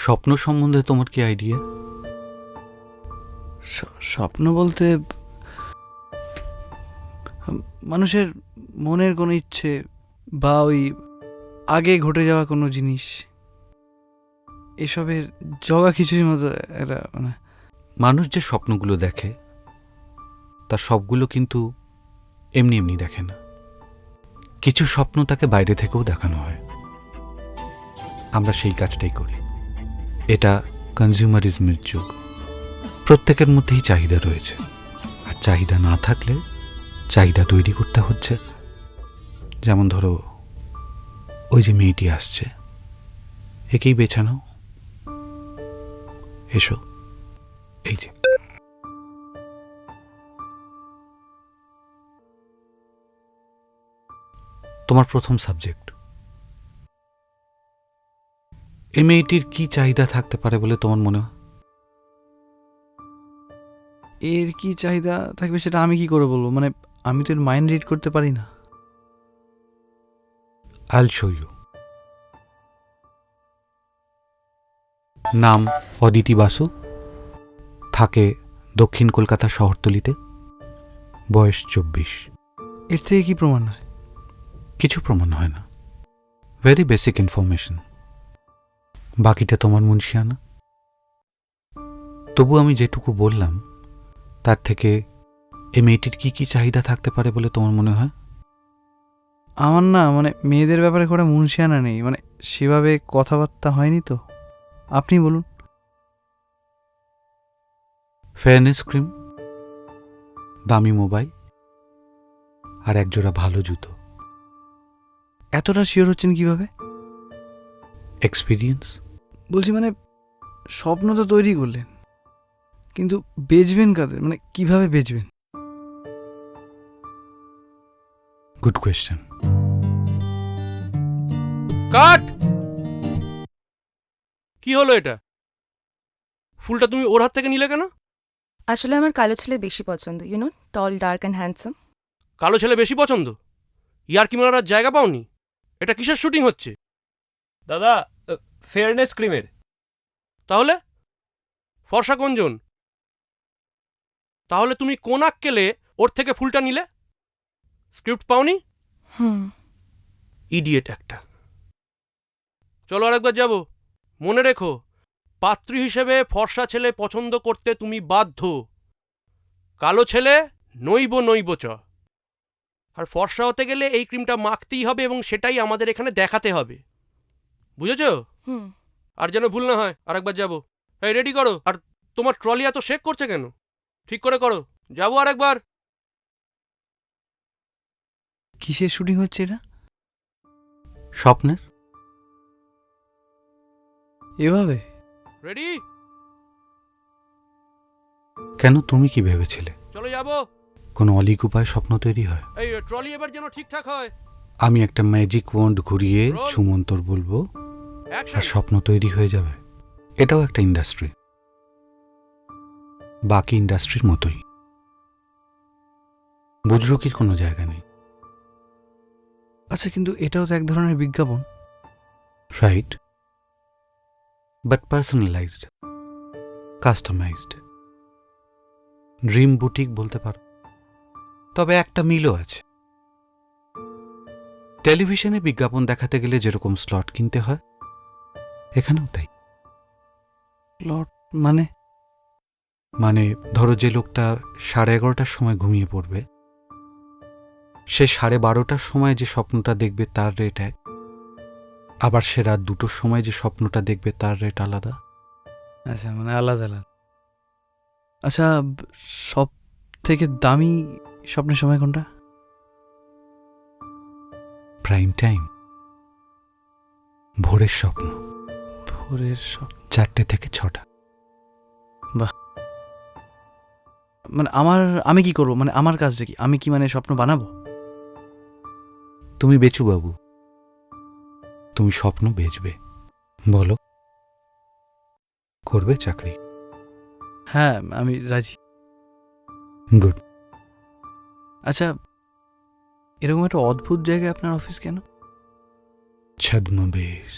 স্বপ্ন সম্বন্ধে তোমার কি আইডিয়া? স্বপ্ন বলতে মানুষের মনের কোনো ইচ্ছে বা ওই আগে ঘটে যাওয়া কোনো জিনিস, এসবের জগা খিচুড়ির মতো একটা মানে। মানুষ যে স্বপ্নগুলো দেখে তার সবগুলো কিন্তু এমনি এমনি দেখে না। কিছু স্বপ্ন তাকে বাইরে থেকেও দেখানো হয়। আমরা সেই কাজটাই করি। এটা কনজিউমারিজমের যুগ। প্রত্যেকের মধ্যেই চাহিদা রয়েছে, আর চাহিদা না থাকলে চাহিদা তৈরি করতে হচ্ছে। যেমন ধরো, ওই যে মেয়েটি আসছে, একেই বেছে নাও। এসো, এই যে। তোমার প্রথম সাবজেক্ট। এই মেয়েটির কি চাহিদা থাকতে পারে বলে তোমার মনে হয়? এর কি চাহিদা থাকবে সেটা আমি কি করে বলবো? মানে আমি তো এর মাইন্ড রিড করতে পারি না। আইল শো ইউ। নাম অদিতি বাসু, থাকে দক্ষিণ কলকাতা শহরতলিতে, বয়স 24। এর থেকে কি প্রমাণ হয়? কিছু প্রমাণ হয় না, ভেরি বেসিক ইনফরমেশন। বাকিটা তোমার মুন্সিয়ানা। তবু আমি যেটুকু বললাম তার থেকে এই মেয়েটির কি কি চাহিদা থাকতে পারে বলে তোমার মনে হয়? আমার না মানে মেয়েদের ব্যাপারে করে মুনশিয়ানা নেই, মানে সেভাবে কথাবার্তা হয়নি তো। আপনি বলুন। ফেয়ারনেস ক্রিম, দামি মোবাইল, আর একজোড়া ভালো জুতো। এতটা শিওর হচ্ছেন কিভাবে? এক্সপিরিয়েন্স। বলছি মানে স্বপ্ন তো তৈরি করলেন, কিন্তু বেচবেন কাদের? মানে কিভাবে বেচবেন? Good question. কাট! কি হলো এটা? ফুলটা তুমি ওর হাত থেকে নিলে কেন? আসলে আমার কালো ছেলে বেশি পছন্দ, টল, ডার্ক অ্যান্ড হ্যান্ডসাম। কালো ছেলে বেশি পছন্দ? ইয়ার কি মারার জায়গা পাওনি? এটা কিসের শুটিং হচ্ছে? দাদা, ফেয়ারনেস ক্রিমের। তাহলে ফর্সা কোনজন? তাহলে তুমি কোন আক্কেলে ওর থেকে ফুলটা নিলে? স্ক্রিপ্ট পাওনি? ইডিয়েট একটা। চলো আরেকবার যাব। মনে রেখো, পাত্রী হিসেবে ফর্সা ছেলে পছন্দ করতে তুমি বাধ্য। কালো ছেলে নইব নইব চ। আর ফর্সা হতে গেলে এই ক্রিমটা মাখতেই হবে, এবং সেটাই আমাদের এখানে দেখাতে হবে। বুঝেছ? আর যেন ভুল না হয়। আরেকবার যাব। এই রেডি করো। আর তোমার ট্রলি এত শেক করছে কেন? ঠিক করে করো। যাবো আরেকবার। কিসের শুটিং হচ্ছে এটা? স্বপ্নের। এভাবে? রেডি? কেন, তুমি কি ভেবেছিলে চলো যাবো। কোনো অলিক উপায় স্বপ্ন তৈরি হয়? এই ট্রলি এবার যেন ঠিকঠাক হয়। আমি একটা ম্যাজিক ওয়ান্ড ঘুরিয়ে Roll. সুমন্তর বলবো আর অ্যাকশন। স্বপ্ন তৈরি হয়ে যাবে। এটাও একটা ইন্ডাস্ট্রি, বাকি ইন্ডাস্ট্রির মতোই। বুজরুকির কোনো জায়গা নেই। আচ্ছা, কিন্তু এটাও তো এক ধরনের বিজ্ঞাপন। Right, but personalised, customised. Dream boutique বলতে পারো। তবে একটা মিলও আছে। টেলিভিশনে বিজ্ঞাপন দেখাতে গেলে যেরকম স্লট কিনতে হয়, এখানেও তাই। লট মানে? মানে ধরো, যে লোকটা 11:30টার সময় ঘুমিয়ে পড়বে, সে 12:30টার সময় যে স্বপ্নটা দেখবে তার রেট এক, আবার সে রাত 2টোর সময় যে স্বপ্নটা দেখবে তার রেট আলাদা। আচ্ছা, মানে আলাদা আলাদা। আচ্ছা, সব থেকে দামি স্বপ্নের সময় কোনটা? প্রাইম টাইম, ভোরের স্বপ্ন, ভোরের স্বপ্ন। 4টে থেকে 6টা। মানে আমি কি করবো? মানে আমার কাজটা কি? আমি কি মানে স্বপ্ন বানাবো? তুমি বেচু বাবু, তুমি স্বপ্ন বেচবে। বলো, করবে চাকরি? হ্যাঁ, আমি রাজি। গুড। আচ্ছা, এরকম একটা অদ্ভুত জায়গায় আপনার অফিস কেন? ছদ্মবেশ।